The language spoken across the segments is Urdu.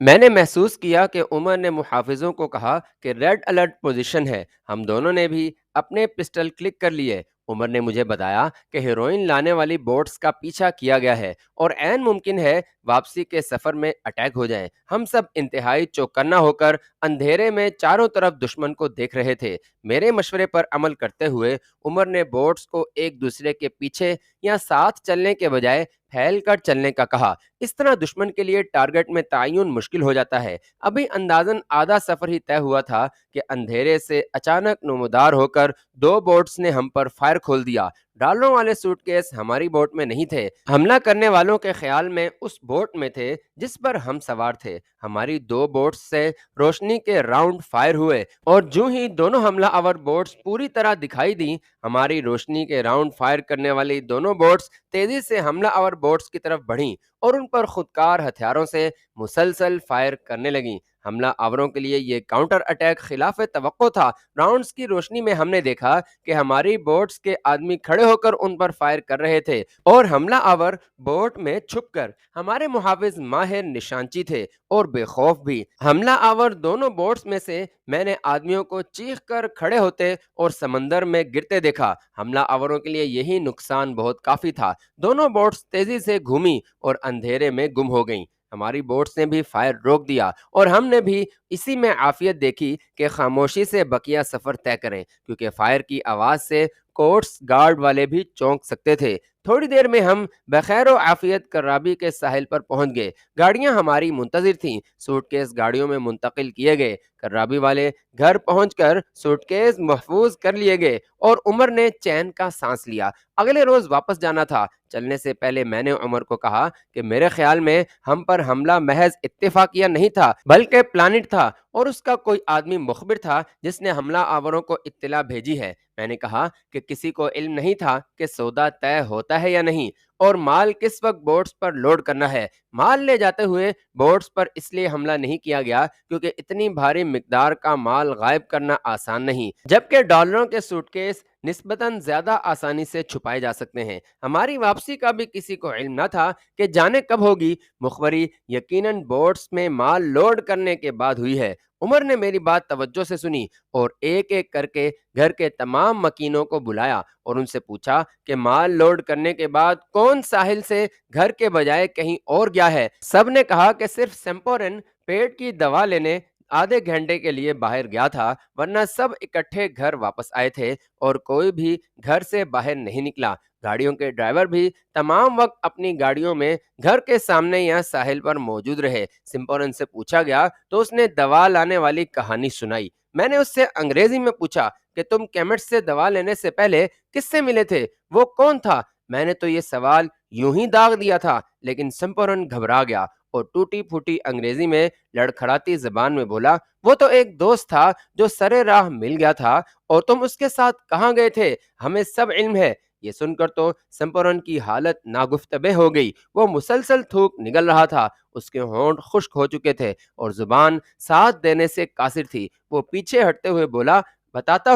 میں نے محسوس کیا کہ عمر نے محافظوں کو کہا کہ ریڈ الرٹ پوزیشن ہے۔ ہم دونوں نے بھی اپنے پسٹل کلک کر لیے۔ عمر نے مجھے بتایا کہ ہیروئن لانے والی بوٹس کا پیچھا کیا گیا ہے اور عین ممکن ہے واپسی کے سفر میں اٹیک ہو جائیں۔ ہم سب انتہائی چوکنا ہو کر اندھیرے میں چاروں طرف دشمن کو دیکھ رہے تھے۔ میرے مشورے پر عمل کرتے ہوئے عمر نے بوٹس کو ایک دوسرے کے پیچھے یا ساتھ چلنے کے بجائے پھیل کر چلنے کا کہا۔ اس طرح دشمن کے لیے ٹارگٹ میں تعین مشکل ہو جاتا ہے۔ ابھی اندازاً آدھا سفر ہی طے ہوا تھا کہ اندھیرے سے اچانک نمودار ہو کر دو بوٹس نے ہم پر فائر کھول دیا۔ ڈالروں والے سوٹ کیس ہماری بوٹ میں نہیں تھے۔ حملہ کرنے والوں کے خیال میں اس بوٹ میں تھے جس پر ہم سوار تھے۔ ہماری دو بوٹس سے روشنی کے راؤنڈ فائر ہوئے اور جو ہی دونوں حملہ آور بوٹس پوری طرح دکھائی دیں، ہماری روشنی کے راؤنڈ فائر کرنے والی دونوں بوٹس تیزی سے حملہ آور بوٹس کی طرف بڑھیں اور ان پر خودکار ہتھیاروں سے مسلسل فائر کرنے لگیں۔ حملہ آوروں کے لیے یہ کاؤنٹر اٹیک خلاف توقع تھا۔ راؤنڈز کی روشنی میں ہم نے دیکھا کہ ہماری بوٹس کے آدمی کھڑے ہو کر ان پر فائر کر رہے تھے اور حملہ آور بوٹ میں چھپ کر۔ ہمارے محافظ ماہر نشانچی تھے اور بے خوف بھی۔ حملہ آور دونوں بوٹس میں سے میں نے آدمیوں کو چیخ کر کھڑے ہوتے اور سمندر میں گرتے دیکھا۔ حملہ آوروں کے لیے یہی نقصان بہت کافی تھا۔ دونوں بوٹس تیزی سے گھومی اور اندھیرے میں گم ہو گئیں۔ ہماری بوٹس نے بھی فائر روک دیا اور ہم نے بھی اسی میں عافیت دیکھی کہ خاموشی سے بقیہ سفر طے کریں، کیونکہ فائر کی آواز سے کوسٹ گارڈ والے بھی چونک سکتے تھے۔ تھوڑی دیر میں ہم بخیر و عافیت کرابی کے ساحل پر پہنچ گئے۔ گاڑیاں ہماری منتظر تھیں۔ سوٹ کیس گاڑیوں میں منتقل کیے گئے۔ کرابی والے گھر پہنچ کر سوٹ کیس محفوظ کر لیے گئے اور عمر نے چین کا سانس لیا۔ اگلے روز واپس جانا تھا۔ چلنے سے پہلے میں نے عمر کو کہا کہ میرے خیال میں ہم پر حملہ محض اتفاقیہ نہیں تھا بلکہ پلانٹ تھا اور اس کا کوئی آدمی مخبر تھا جس نے حملہ آوروں کو اطلاع بھیجی ہے۔ میں نے کہا کہ کسی کو علم نہیں تھا کہ سودا طے ہوتا ہے یا نہیں اور مال کس وقت بوٹس پر لوڈ کرنا ہے۔ مال لے جاتے ہوئے بوٹس پر اس لیے حملہ نہیں کیا گیا کیونکہ اتنی بھاری مقدار کا مال غائب کرنا آسان نہیں، جبکہ ڈالروں کے سوٹ کیس نسبتاً زیادہ آسانی سے چھپائے جا سکتے ہیں۔ ہماری واپسی کا بھی کسی کو علم نہ تھا کہ جانے کب ہوگی۔ مخبری یقیناً بوٹس میں مال لوڈ کرنے کے بعد ہوئی ہے۔ عمر نے میری بات توجہ سے سنی اور ایک ایک کر کے گھر کے تمام مکینوں کو بلایا اور ان سے پوچھا کہ مال لوڈ کرنے کے بعد کون ساحل سے گھر کے بجائے کہیں اور گیا ہے۔ سب نے کہا کہ صرف سیمپورن پیٹ کی دوا لینے آدھے گھنٹے کے لیے باہر گیا تھا، ورنہ سب اکٹھے گھر واپس آئے تھے اور کوئی بھی گھر سے باہر نہیں نکلا۔ گاڑیوں کے ڈرائیور بھی تمام وقت اپنی گاڑیوں میں گھر کے سامنے یا ساحل پر موجود رہے۔ سمپورن سے پوچھا گیا تو اس نے دوا لانے والی کہانی سنائی۔ میں نے اس سے انگریزی میں پوچھا کہ تم کیمسٹ سے دوا لینے سے پہلے کس سے ملے تھے؟ وہ کون تھا؟ میں نے تو یہ سوال یوں ہی داغ دیا تھا، لیکن سمپورن گھبرا گیا اور ٹوٹی پھوٹی انگریزی میں لڑکھڑاتی زبان میں بولا، وہ تو ایک دوست تھا جو سرے راہ مل گیا تھا اور تم اس کے ساتھ کہاں گئے تھے؟ ہمیں سب علم ہے۔ یہ سن کر تو سمپورن کی حالت ناگفتبے ہو گئی۔ وہ مسلسل تھوک نگل رہا تھا، اس کے ہونٹ خشک ہو چکے تھے اور زبان ساتھ دینے سے قاصر تھی۔ وہ پیچھے ہٹتے ہوئے بولا، بتاتا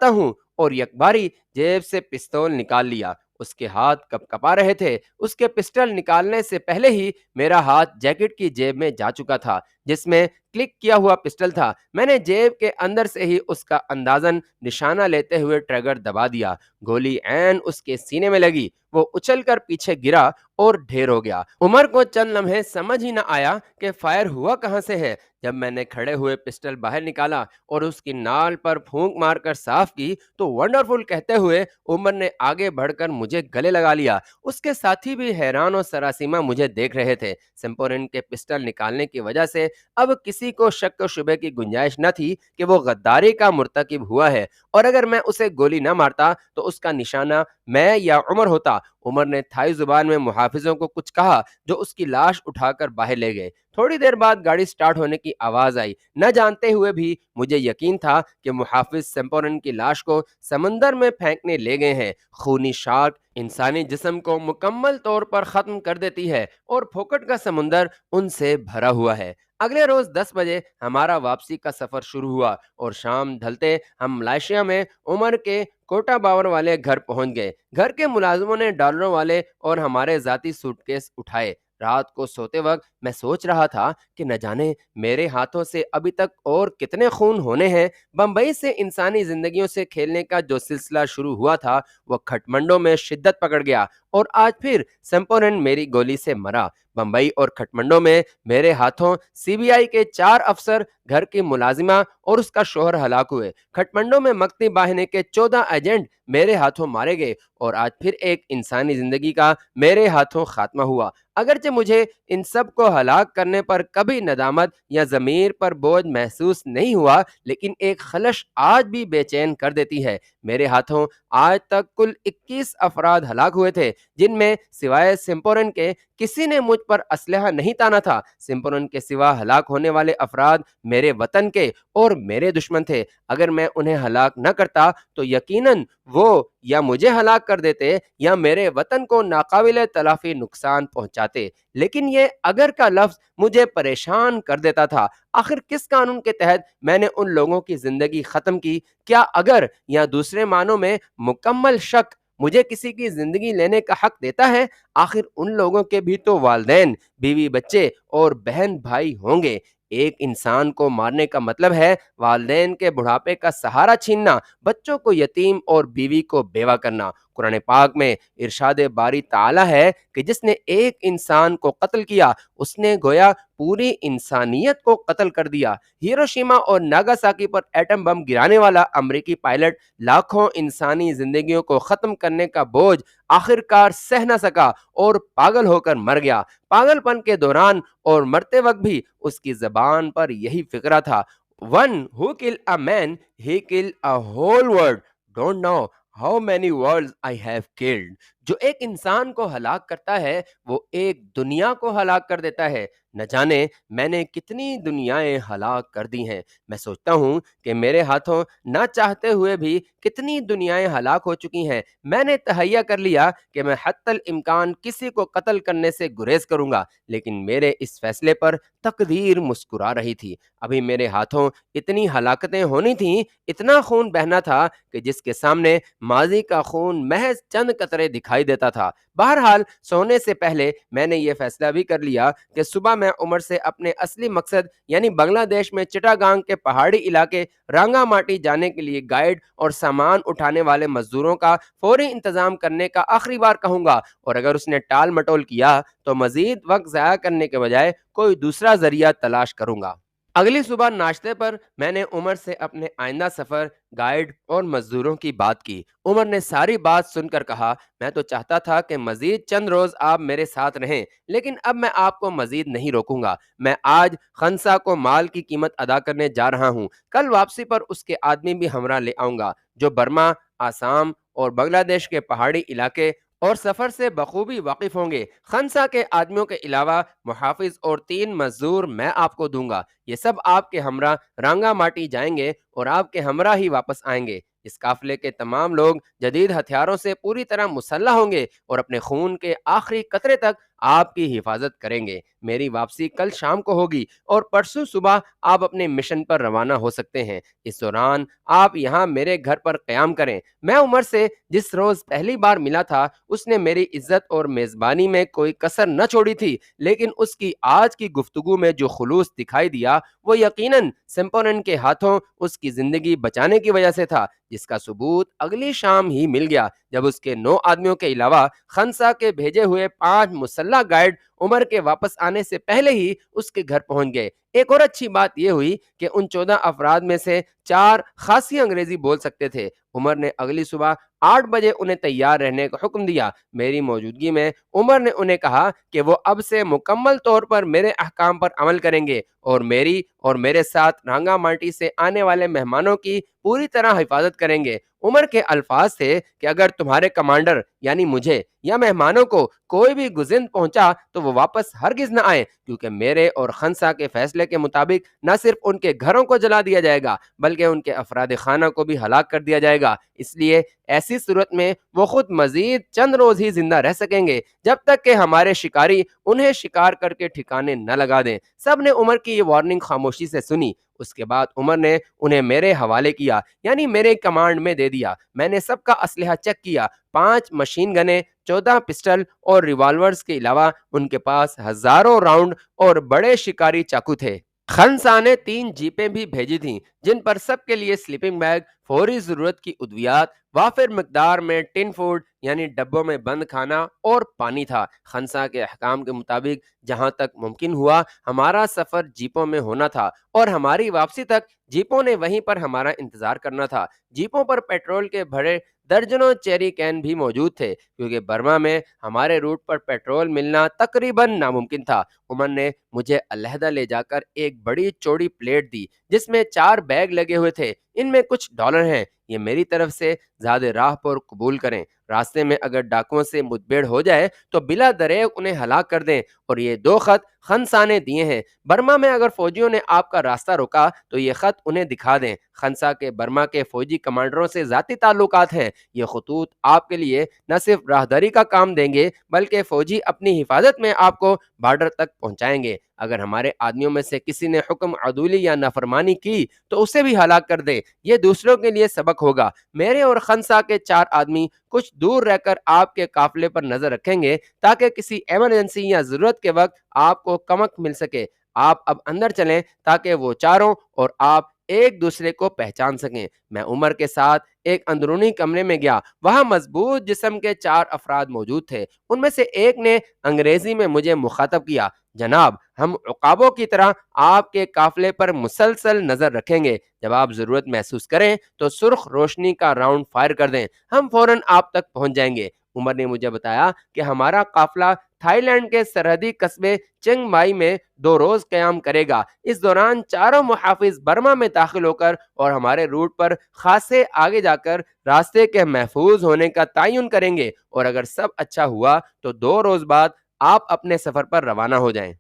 ہوں، اور یک باری جیب سے پستول نکال لیا۔ اس کے ہاتھ کپ کپا رہے تھے۔ اس کے پسٹل نکالنے سے پہلے ہی میرا ہاتھ جیکٹ کی جیب میں جا چکا تھا جس میں کلک کیا ہوا پسٹل تھا۔ میں نے جیب کے اندر سے ہی اس کا اندازاً نشانہ لیتے ہوئے ٹریگر دبا دیا۔ گولی عین اس کے سینے میں لگی۔ وہ اچھل کر پیچھے گرا اور ڈھیر ہو گیا۔ عمر کو چند لمحے سمجھ ہی نہ آیا کہ فائر ہوا کہاں سے ہے۔ جب میں نے کھڑے ہوئے پسٹل باہر نکالا اور اس کی نال پر پھونک مار کر صاف کی تو ونڈرفل کہتے ہوئے عمر نے آگے بڑھ کر مجھے گلے لگا لیا۔ اس کے ساتھی بھی حیران و سراسیمہ مجھے دیکھ رہے تھے۔ سمپورن کے پسٹل نکالنے کی وجہ سے اب کسی کو شک و شبے کی گنجائش نہ تھی کہ وہ غداری کا مرتکب ہوا ہے، اور اگر میں اسے گولی نہ مارتا تو اس کا نشانہ میں یا عمر ہوتا۔ عمر نے تھائی زبان میں محافظوں کو کچھ کہا جو اس کی لاش اٹھا کر باہر لے گئے۔ تھوڑی دیر بعد گاڑی سٹارٹ ہونے کی آواز آئی۔ نہ جانتے ہوئے بھی مجھے یقین تھا کہ محافظ سمپورن کی لاش کو سمندر میں پھینکنے لے گئے ہیں۔ خونی شارک انسانی جسم کو مکمل طور پر ختم کر دیتی ہے اور پھوکٹ کا سمندر ان سے بھرا ہوا ہے۔ اگلے روز 10 بجے ہمارا واپسی کا سفر شروع ہوا اور شام ڈھلتے ہم ملائیشیا میں عمر کے کوٹا باور والے گھر پہنچ گئے۔ گھر کے ملازموں نے ڈالروں والے اور ہمارے ذاتی سوٹ کیس اٹھائے۔ رات کو سوتے وقت میں سوچ رہا تھا کہ نہ جانے میرے ہاتھوں سے ابھی تک اور کتنے خون ہونے ہیں۔ بمبئی سے انسانی زندگیوں سے کھیلنے کا جو سلسلہ شروع ہوا تھا وہ کھٹمنڈو میں شدت پکڑ گیا، اور آج پھر سمپورن میری گولی سے مرا۔ بمبئی اور کھٹمنڈو میں میرے ہاتھوں سی بی آئی کے 4 افسر، گھر کی ملازمہ اور اس کا شوہر ہلاک ہوئے۔ کھٹمنڈو میں مکتی باہنے کے 14 ایجنٹ میرے ہاتھوں مارے گئے، اور آج پھر ایک انسانی زندگی کا میرے ہاتھوں خاتمہ ہوا۔ اگرچہ مجھے ان سب کو ہلاک کرنے پر کبھی ندامت یا ضمیر پر بوجھ محسوس نہیں ہوا، لیکن ایک خلش آج بھی بے چین کر دیتی ہے۔ میرے ہاتھوں آج تک کل 21 افراد ہلاک ہوئے تھے، جن میں سوائے سمپورن کے کسی نے مجھ پر اسلحہ نہیں تانا تھا۔ سمپورن کے سوا ہلاک ہونے والے افراد میرے وطن کے اور میرے دشمن تھے۔ اگر میں انہیں ہلاک نہ کرتا تو یقیناً وہ یا مجھے ہلاک کر دیتے یا میرے وطن کو ناقابل تلافی نقصان پہنچاتے، لیکن یہ اگر کا لفظ مجھے پریشان کر دیتا تھا۔ آخر کس قانون کے تحت میں نے ان لوگوں کی زندگی ختم کی؟ کیا اگر یا دوسرے معنوں میں مکمل شک مجھے کسی کی زندگی لینے کا حق دیتا ہے؟ آخر ان لوگوں کے بھی تو والدین، بیوی بچے اور بہن بھائی ہوں گے۔ ایک انسان کو مارنے کا مطلب ہے والدین کے بڑھاپے کا سہارا چھیننا، بچوں کو یتیم اور بیوی کو بیوہ کرنا۔ قرآن پاک میں ارشاد باری تعالیٰ ہے کہ جس نے ایک انسان کو قتل کیا، اس نے گویا پوری انسانیت کو قتل کر دیا۔ ہیروشیما اور ناگاساکی پر ایٹم بم گرانے والا امریکی پائلٹ لاکھوں انسانی زندگیوں کو ختم کرنے کا بوجھ آخرکار سہ نہ سکا اور پاگل ہو کر مر گیا۔ پاگل پن کے دوران اور مرتے وقت بھی اس کی زبان پر یہی فقرہ تھا: One who kill a man, he kill a whole world. Don't know how many worlds I have killed. جو ایک انسان کو ہلاک کرتا ہے وہ ایک دنیا کو ہلاک کر دیتا ہے۔ نہ جانے میں نے کتنی دنیایں ہلاک کر دی ہیں۔ میں سوچتا ہوں کہ میرے ہاتھوں نہ چاہتے ہوئے بھی کتنی دنیایں ہلاک ہو چکی ہیں۔ میں نے تہیہ کر لیا کہ میں حتی الامکان کسی کو قتل کرنے سے گریز کروں گا، لیکن میرے اس فیصلے پر تقدیر مسکرا رہی تھی۔ ابھی میرے ہاتھوں اتنی ہلاکتیں ہونی تھیں، اتنا خون بہنا تھا کہ جس کے سامنے ماضی کا خون محض چند قطرے دکھائی دیتا تھا۔ بہرحال سونے سے پہلے میں نے یہ فیصلہ بھی کر لیا کہ صبح میں عمر سے اپنے اصلی مقصد یعنی بنگلہ دیش میں چٹاگانگ کے پہاڑی علاقے رانگا ماٹی جانے کے لیے گائیڈ اور سامان اٹھانے والے مزدوروں کا فوری انتظام کرنے کا آخری بار کہوں گا، اور اگر اس نے ٹال مٹول کیا تو مزید وقت ضائع کرنے کے بجائے کوئی دوسرا ذریعہ تلاش کروں گا۔ اگلی صبح ناشتے پر میں نے عمر سے اپنے آئندہ سفر، گائیڈ اور مزدوروں کی بات کی۔ عمر نے ساری بات سن کر کہا، میں تو چاہتا تھا کہ مزید چند روز آپ میرے ساتھ رہیں، لیکن اب میں آپ کو مزید نہیں روکوں گا۔ میں آج خنسا کو مال کی قیمت ادا کرنے جا رہا ہوں۔ کل واپسی پر اس کے آدمی بھی ہمراہ لے آؤں گا جو برما، آسام اور بنگلہ دیش کے پہاڑی علاقے اور سفر سے بخوبی واقف ہوں گے۔ خنسا کے آدمیوں کے علاوہ محافظ اور 3 مزدور میں آپ کو دوں گا۔ یہ سب آپ کے ہمراہ رانگا ماٹی جائیں گے اور آپ کے ہمراہ ہی واپس آئیں گے۔ اس قافلے کے تمام لوگ جدید ہتھیاروں سے پوری طرح مسلح ہوں گے اور اپنے خون کے آخری قطرے تک آپ کی حفاظت کریں گے۔ میری واپسی کل شام کو ہوگی اور پرسوں صبح آپ اپنے مشن پر روانہ ہو سکتے ہیں۔ اس دوران آپ یہاں میرے گھر پر قیام کریں۔ میں عمر سے جس روز پہلی بار ملا تھا اس نے میری عزت اور میزبانی میں کوئی کسر نہ چھوڑی تھی، لیکن اس کی آج کی گفتگو میں جو خلوص دکھائی دیا وہ یقیناً سمپونن کے ہاتھوں اس کی زندگی بچانے کی وجہ سے تھا، جس کا ثبوت اگلی شام ہی مل گیا جب اس کے 9 آدمیوں کے علاوہ خنسا کے بھیجے ہوئے 5 مسلح گائیڈ عمر کے واپس آنے سے پہلے ہی اس کے گھر پہنچ گئے۔ ایک اور اچھی بات یہ ہوئی کہ ان 14 افراد میں سے 4 خاصی انگریزی بول سکتے تھے۔ عمر نے اگلی صبح 8 بجے انہیں تیار رہنے کا حکم دیا۔ میری موجودگی میں عمر نے انہیں کہا کہ وہ اب سے مکمل طور پر میرے احکام پر عمل کریں گے اور میری اور میرے ساتھ رانگا ماٹی سے آنے والے مہمانوں کی پوری طرح حفاظت کریں گے۔ عمر کے الفاظ تھے کہ اگر تمہارے کمانڈر یعنی مجھے یا مہمانوں کو کوئی بھی گزند پہنچا تو وہ واپس ہرگز نہ آئے، کیونکہ میرے اور خنسا کے فیصلے کے مطابق نہ صرف ان کے گھروں کو جلا دیا جائے گا بلکہ ان کے افراد خانہ کو بھی ہلاک کر دیا جائے گا۔ اس لیے ایسی صورت میں وہ خود مزید چند روز ہی زندہ رہ سکیں گے جب تک کہ ہمارے شکاری انہیں شکار کر کے ٹھکانے نہ لگا دیں۔ سب نے عمر کی یہ وارننگ خاموشی سے سنی۔ اس کے بعد عمر نے انہیں میرے حوالے کیا، یعنی میرے کمانڈ میں دے دیا۔ میں نے سب کا اسلحہ چیک کیا، 5 مشین گنیں، 14 پسٹل اور ریوالورز کے علاوہ ان کے پاس ہزاروں راؤنڈ اور بڑے شکاری چاقو تھے۔ خنسا نے 3 جیپیں بھی بھیجی تھیں جن پر سب کے لیے سلیپنگ بیگ، فوری ضرورت کی ادویات، وافر مقدار میں ٹن فوڈ یعنی ڈبوں میں بند کھانا اور پانی تھا۔ خنسا کے احکام کے مطابق جہاں تک ممکن ہوا ہمارا سفر جیپوں میں ہونا تھا اور ہماری واپسی تک جیپوں نے وہیں پر ہمارا انتظار کرنا تھا۔ جیپوں پر پیٹرول کے بھرے درجنوں چیری کین بھی موجود تھے کیونکہ برما میں ہمارے روٹ پر پیٹرول ملنا تقریباً ناممکن تھا۔ عمر نے مجھے علیحدہ لے جا کر ایک بڑی چوڑی پلیٹ دی جس میں 4 بیگ لگے ہوئے تھے، ان میں کچھ ڈالر ہیں، یہ میری طرف سے زیادہ راہ پر قبول کریں۔ راستے میں اگر ڈاکوؤں سے مدبھیڑ ہو جائے تو بلا دریغ انہیں ہلاک کر دیں، اور یہ 2 خط خنسا نے دیے ہیں۔ برما میں اگر فوجیوں نے آپ کا راستہ روکا تو یہ خط انہیں دکھا دیں۔ خنسا کے برما کے فوجی کمانڈروں سے ذاتی تعلقات ہیں، یہ خطوط آپ کے لیے نہ صرف راہداری کا کام دیں گے بلکہ فوجی اپنی حفاظت میں آپ کو بارڈر تک پہنچائیں گے۔ اگر ہمارے آدمیوں میں سے کسی نے حکم عدولی یا نافرمانی کی تو اسے بھی ہلاک کر دیں، یہ دوسروں کے لیے سبق ہوگا۔ میرے اور خنسا کے 4 آدمی کچھ دور رہ کر آپ کے قافلے پر نظر رکھیں گے تاکہ کسی ایمرجنسی یا ضرورت کے وقت آپ کو کمک مل سکے۔ آپ اب اندر چلیں تاکہ وہ چاروں اور آپ ایک دوسرے کو پہچان سکیں۔ میں عمر کے ساتھ ایک اندرونی کمرے میں گیا، وہاں مضبوط جسم کے 4 افراد موجود تھے۔ ان میں سے ایک نے انگریزی میں مجھے مخاطب کیا، جناب ہم عقابوں کی طرح آپ کے قافلے پر مسلسل نظر رکھیں گے، جب آپ ضرورت محسوس کریں تو سرخ روشنی کا راؤنڈ فائر کر دیں، ہم فوراً آپ تک پہنچ جائیں گے۔ عمر نے مجھے بتایا کہ ہمارا قافلہ تھائی لینڈ کے سرحدی قصبے چنگ مائی میں 2 روز قیام کرے گا۔ اس دوران چاروں محافظ برما میں داخل ہو کر اور ہمارے روٹ پر خاصے آگے جا کر راستے کے محفوظ ہونے کا تعین کریں گے، اور اگر سب اچھا ہوا تو 2 روز بعد آپ اپنے سفر پر روانہ ہو جائیں۔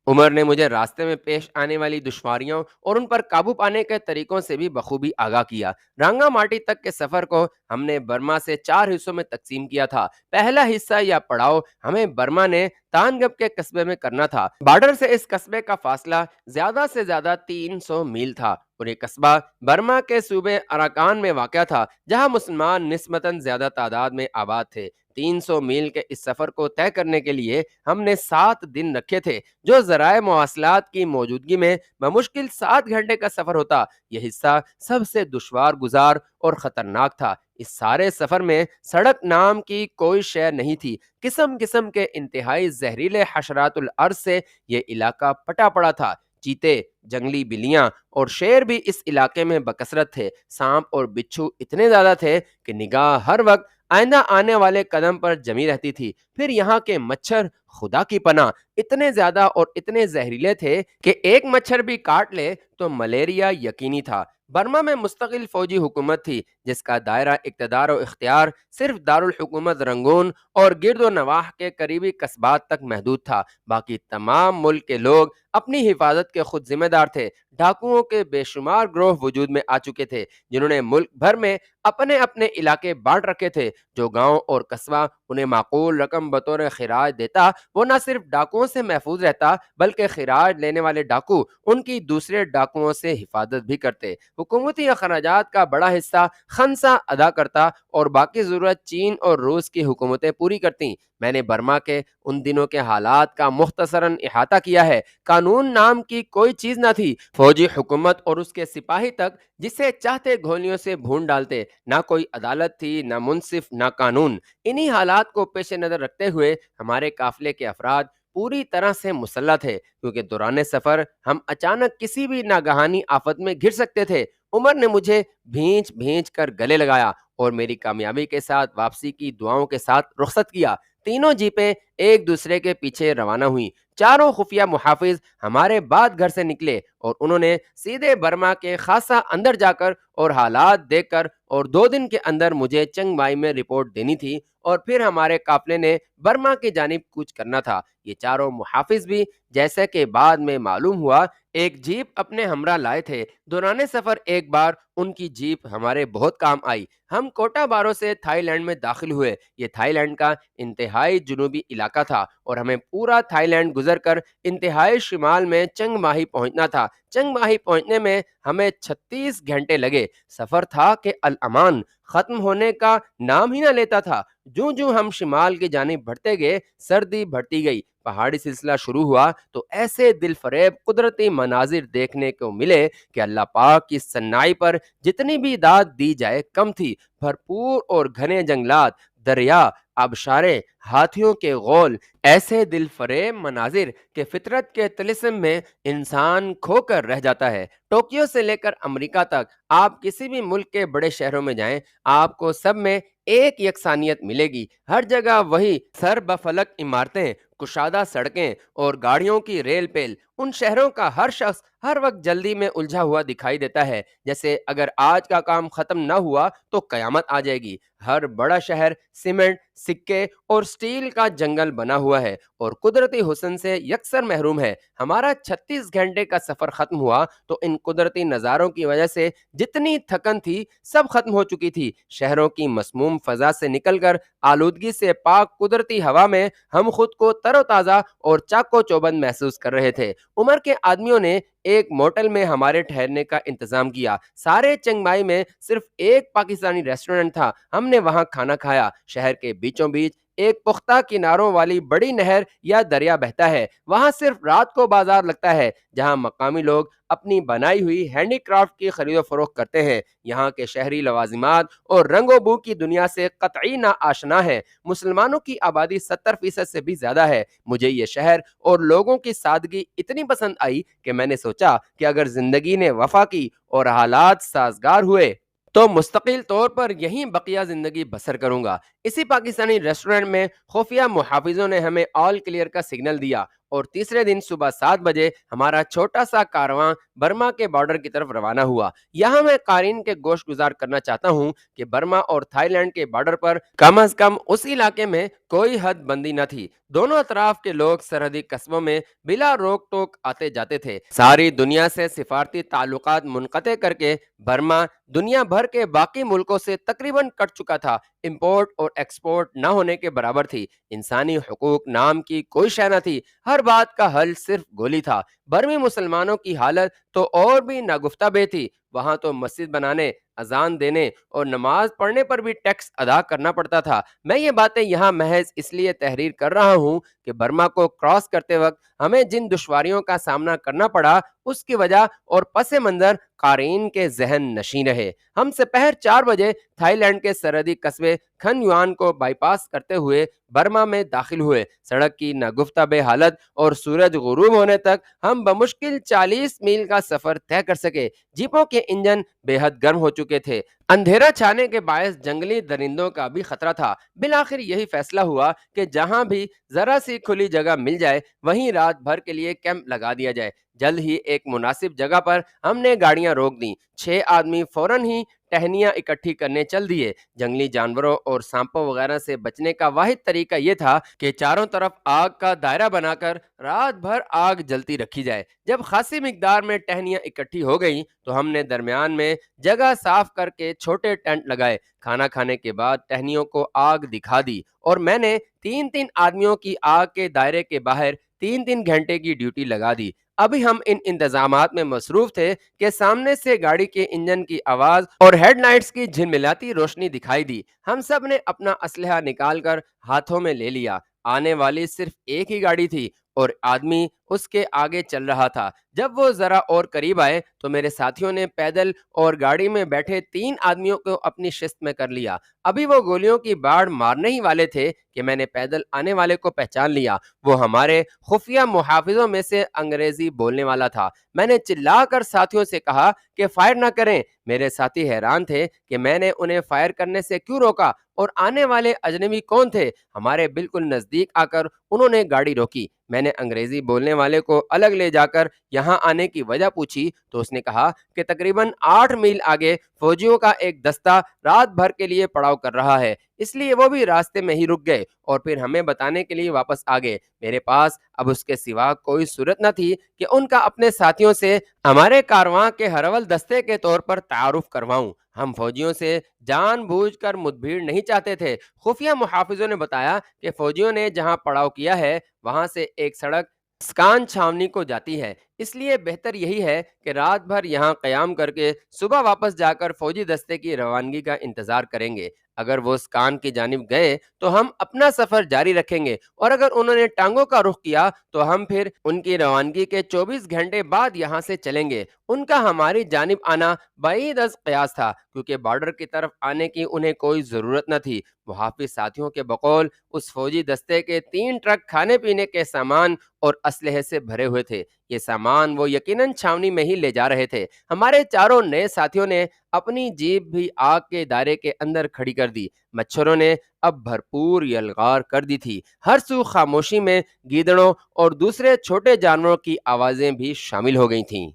عمر نے مجھے راستے میں پیش آنے والی دشواریوں اور ان پر قابو پانے کے طریقوں سے بھی بخوبی آگاہ کیا۔ رانگا ماٹی تک کے سفر کو ہم نے برما سے 4 حصوں میں تقسیم کیا تھا۔ پہلا حصہ یا پڑاؤ ہمیں برما نے تانگپ کے قصبے میں کرنا تھا۔ بارڈر سے اس قصبے کا فاصلہ زیادہ سے زیادہ 300 میل تھا، اور یہ قصبہ برما کے صوبے اراکان میں واقع تھا جہاں مسلمان نسبتاً زیادہ تعداد میں آباد تھے۔ 300 میل کے اس سفر کو طے کرنے کے لیے ہم نے 7 دن رکھے تھے، جو ذرائع مواصلات کی موجودگی میں بمشکل 7 گھنٹے کا سفر ہوتا۔ یہ حصہ سب سے دشوار گزار اور خطرناک تھا۔ اس سارے سفر میں سڑک نام کی کوئی شے نہیں تھی۔ قسم قسم کے انتہائی زہریلے حشرات الارض سے یہ علاقہ پٹا پڑا تھا۔ چیتے، جنگلی بلیاں اور شیر بھی اس علاقے میں بکثرت تھے۔ سانپ اور بچھو اتنے زیادہ تھے کہ نگاہ ہر وقت آئندہ آنے والے قدم پر جمی رہتی تھی۔ پھر یہاں کے مچھر، خدا کی پناہ، اتنے زیادہ اور اتنے زہریلے تھے کہ ایک مچھر بھی کاٹ لے تو ملیریا یقینی تھا۔ برما میں مستقل فوجی حکومت تھی جس کا دائرہ اقتدار و اختیار صرف دارالحکومت رنگون اور گرد و نواح کے قریبی قصبات تک محدود تھا۔ باقی تمام ملک کے لوگ اپنی حفاظت کے خود ذمہ دار تھے۔ ڈاکوؤں کے بے شمار گروہ وجود میں آ چکے تھے جنہوں نے ملک بھر میں اپنے اپنے علاقے بانٹ رکھے تھے۔ جو گاؤں اور قصبہ انہیں معقول رقم بطور خراج دیتا وہ نہ صرف ڈاکوؤں سے محفوظ رہتا بلکہ خراج لینے والے ڈاکو ان کی دوسرے ڈاکوؤں سے حفاظت بھی کرتے۔ حکومتی اخراجات کا بڑا حصہ خنسا ادا کرتا اور باقی ضرورت چین اور روس کی حکومتیں پوری کرتیں۔ میں نے برما کے ان دنوں کے حالات کا مختصراً احاطہ کیا ہے۔ قانون نام کی کوئی چیز نہ تھی۔ فوجی حکومت اور اس کے سپاہی تک جسے چاہتے گولیوں سے بھون ڈالتے۔ نہ کوئی عدالت تھی، نہ منصف، نہ قانون۔ انہی حالات کو پیش نظر رکھتے ہوئے ہمارے قافلے کے افراد پوری طرح سے مسلح تھے، کیونکہ دوران سفر ہم اچانک کسی بھی ناگہانی آفت میں گھر سکتے تھے۔ عمر نے مجھے بھینچ بھینچ کر گلے لگایا اور میری کامیابی کے ساتھ واپسی کی دعاؤں کے ساتھ رخصت کیا۔ تینوں جیپیں ایک دوسرے کے پیچھے روانہ ہوئیں۔ چاروں خفیہ محافظ ہمارے بعد گھر سے نکلے اور انہوں نے سیدھے برما کے خاصا اندر جا کر اور حالات دیکھ کر اور 2 دن کے اندر مجھے چنگ مائی میں رپورٹ دینی تھی اور پھر ہمارے قافلے نے برما کی جانب کوچ کرنا تھا۔ یہ چاروں محافظ بھی جیسے کہ بعد میں معلوم ہوا ایک جیپ اپنے ہمراہ لائے تھے۔ دوران سفر ایک بار ان کی جیپ ہمارے بہت کام آئی۔ ہم کوٹا بارو سے تھائی لینڈ میں داخل ہوئے۔ یہ تھائی لینڈ کا انتہائی جنوبی علاقہ تھا اور ہمیں پورا تھائی لینڈ گزر کر انتہائی شمال میں چنگ ماہی پہنچنا تھا۔ چنگ ماہی پہنچنے میں ہمیں 36 گھنٹے لگے۔ سفر تھا کہ الامان ختم ہونے کا نام ہی نہ لیتا تھا۔ جوں ہم شمال کی جانب بڑھتے گئے سردی بڑھتی گئی۔ پہاڑی سلسلہ شروع ہوا تو ایسے دل فریب قدرتی مناظر دیکھنے کو ملے کہ اللہ پاک کی صنائی پر جتنی بھی داد دی جائے کم تھی۔ بھرپور اور گھنے جنگلات، دریا، آبشاریں، ہاتھیوں کے غول، ایسے دل فریب مناظر کہ فطرت کے طلسم میں انسان کھو کر رہ جاتا ہے۔ ٹوکیو سے لے کر امریکہ تک آپ کسی بھی ملک کے بڑے شہروں میں جائیں، آپ کو سب میں ایک یکسانیت ملے گی۔ ہر جگہ وہی سر بفلک عمارتیں، کشادہ سڑکیں اور گاڑیوں کی ریل پیل۔ ان شہروں کا ہر شخص ہر وقت جلدی میں الجھا ہوا دکھائی دیتا ہے، جیسے اگر آج کا کام ختم نہ ہوا تو قیامت آ جائے گی۔ ہر بڑا شہر سیمنٹ، سکے اور سٹیل کا جنگل بنا ہوا ہے اور قدرتی حسن سے یکسر محروم ہے۔ ہمارا 36 گھنٹے کا سفر ختم ہوا تو ان قدرتی نظاروں کی وجہ سے جتنی تھکن تھی سب ختم ہو چکی تھی۔ شہروں کی مسموم فضا سے نکل کر آلودگی سے پاک قدرتی ہوا میں ہم خود کو تر و تازہ اور چاق و چوبند محسوس کر رہے تھے۔ عمر کے آدمیوں نے ایک موٹل میں ہمارے ٹھہرنے کا انتظام کیا۔ سارے چنگ مائی میں صرف ایک پاکستانی ریسٹورنٹ تھا۔ ہم نے وہاں کھانا کھایا۔ شہر کے بیچوں بیچ ایک پختہ کناروں والی بڑی نہر یا دریا بہتا ہے۔ وہاں صرف رات کو بازار لگتا ہے جہاں مقامی لوگ اپنی بنائی ہوئی ہینڈی کرافٹ کی خرید و فروخت کرتے ہیں۔ یہاں کے شہری لوازمات اور رنگ و بو کی دنیا سے قطعی نا آشنا ہے۔ مسلمانوں کی آبادی 70% سے بھی زیادہ ہے۔ مجھے یہ شہر اور لوگوں کی سادگی اتنی پسند آئی کہ میں نے سوچا کہ اگر زندگی نے وفا کی اور حالات سازگار ہوئے تو مستقل طور پر یہیں بقیہ زندگی بسر کروں گا۔ اسی پاکستانی ریسٹورنٹ میں خفیہ محافظوں نے ہمیں آل کلیئر کا سگنل دیا اور تیسرے دن صبح 7 بجے ہمارا چھوٹا سا کارواں برما کے بارڈر کی طرف روانہ ہوا۔ یہاں میں قارئین کے گوش گزار کرنا چاہتا ہوں کہ برما اور تھائی لینڈ کے بارڈر پر کم از کم اس علاقے میں کوئی حد بندی نہ تھی۔ دونوں اطراف کے لوگ سرحدی قصبوں میں بلا روک ٹوک آتے جاتے تھے۔ ساری دنیا سے سفارتی تعلقات منقطع کر کے برما دنیا بھر کے باقی ملکوں سے تقریباً کٹ چکا تھا۔ امپورٹ اور ایکسپورٹ نہ ہونے کے برابر تھی۔ انسانی حقوق نام کی کوئی شے نہ تھی۔ ہر بات کا حل صرف گولی تھا۔ برمی مسلمانوں کی حالت تو اور بھی ناگفتہ بے تھی۔ وہاں تو مسجد بنانے، اذان دینے اور نماز پڑھنے پر بھی ٹیکس ادا کرنا پڑتا تھا۔ میں یہ باتیں یہاں محض اس لیے تحریر کر رہا ہوں کہ برما کو کراس کرتے وقت ہمیں جن دشواریوں کا سامنا کرنا پڑا اس کی وجہ اور پس منظر قارئین کے ذہن نشین رہے۔ ہم سپہر 4 بجے تھائی لینڈ کے سرحدی قصبے کھن یوان کو بائی پاس کرتے ہوئے برما میں داخل ہوئے۔ سڑک کی ناگفتہ بے حالت اور سورج غروب ہونے تک ہم بمشکل 40 میل کا سفر طے کر سکے۔ جیپوں کے انجن بے حد گرم ہو چکے تھے۔ اندھیرا چھانے کے باعث جنگلی درندوں کا بھی خطرہ تھا۔ بالآخر یہی فیصلہ ہوا کہ جہاں بھی ذرا سی کھلی جگہ مل جائے وہیں رات بھر کے لیے کیمپ لگا دیا جائے۔ جلد ہی ایک مناسب جگہ پر ہم نے گاڑیاں روک دیں۔ 6 آدمی فوراً ہی ٹہنیاں اکٹھی کرنے چل دیے۔ جنگلی جانوروں اور سانپوں وغیرہ سے بچنے کا واحد طریقہ یہ تھا کہ چاروں طرف آگ کا دائرہ بنا کر رات بھر آگ جلتی رکھی جائے۔ جب خاصی مقدار میں ٹہنیاں اکٹھی ہو گئیں تو ہم نے درمیان میں جگہ صاف کر کے چھوٹے ٹینٹ لگائے۔ کھانا کھانے کے بعد ٹہنیوں کو آگ دکھا دی اور میں نے 3 آدمیوں کی آگ کے دائرے کے باہر 3 گھنٹے کی ڈیوٹی لگا دی۔ ابھی ہم ان انتظامات میں مصروف تھے کہ سامنے سے گاڑی کے انجن کی آواز اور ہیڈ لائٹس کی جھلملاتی روشنی دکھائی دی۔ ہم سب نے اپنا اسلحہ نکال کر ہاتھوں میں لے لیا۔ آنے والی صرف ایک ہی گاڑی تھی اور آدمی اس کے آگے چل رہا تھا۔ جب وہ ذرا اور قریب آئے تو میرے ساتھیوں نے پیدل اور گاڑی میں بیٹھے 3 آدمیوں کو اپنی شست میں کر لیا۔ ابھی وہ گولیوں کی باڑ مارنے ہی والے تھے کہ میں نے پیدل آنے والے کو پہچان لیا۔ وہ ہمارے خفیہ محافظوں میں سے انگریزی بولنے والا تھا۔ میں نے چلا کر ساتھیوں سے کہا کہ فائر نہ کریں۔ میرے ساتھی حیران تھے کہ میں نے انہیں فائر کرنے سے کیوں روکا اور آنے والے اجنبی کون تھے۔ ہمارے بالکل نزدیک آ کر انہوں نے گاڑی روکی۔ میں نے انگریزی بولنے والے کو الگ لے جا کر یہاں آنے کی وجہ پوچھی تو اس نے کہا کہ تقریباً 8 میل آگے فوجیوں کا ایک دستہ رات بھر کے لیے پڑاؤ کر رہا ہے، اس لیے وہ بھی راستے میں ہی رک گئے اور پھر ہمیں بتانے کے لیے واپس آ گئے۔ میرے پاس اب اس کے سوا کوئی صورت نہ تھی کہ ان کا اپنے ساتھیوں سے ہمارے کارواں کے ہرول دستے کے طور پر تعارف کرواؤں۔ ہم فوجیوں سے جان بوجھ کر مدبھیڑ نہیں چاہتے تھے۔ خفیہ محافظوں نے بتایا کہ فوجیوں نے جہاں پڑاؤ کیا ہے وہاں سے ایک سڑک اسکان چھاونی کو جاتی ہے، اس لیے بہتر یہی ہے کہ رات بھر یہاں قیام کر کے صبح واپس جا کر فوجی دستے کی روانگی کا انتظار کریں گے۔ اگر وہ اسکان کی جانب گئے تو ہم اپنا سفر جاری رکھیں گے، اور اگر انہوں نے ٹانگوں کا رخ کیا تو ہم پھر ان کی روانگی کے 24 گھنٹے بعد یہاں سے چلیں گے۔ ان کا ہماری جانب آنا بعید از قیاس تھا کیونکہ بارڈر کی طرف آنے کی انہیں کوئی ضرورت نہ تھی۔ محافظ ساتھیوں کے بقول اس فوجی دستے کے 3 ٹرک کھانے پینے کے سامان اور اسلحے سے بھرے ہوئے تھے۔ یہ سامان وہ یقیناً چھاونی میں ہی لے جا رہے تھے۔ ہمارے چاروں نئے ساتھیوں نے اپنی جیپ بھی آگ کے دائرے کے اندر کھڑی کر دی۔ مچھروں نے اب بھرپور یلغار کر دی تھی۔ ہر سو خاموشی میں گیدڑوں اور دوسرے چھوٹے جانوروں کی آوازیں بھی شامل ہو گئی تھیں۔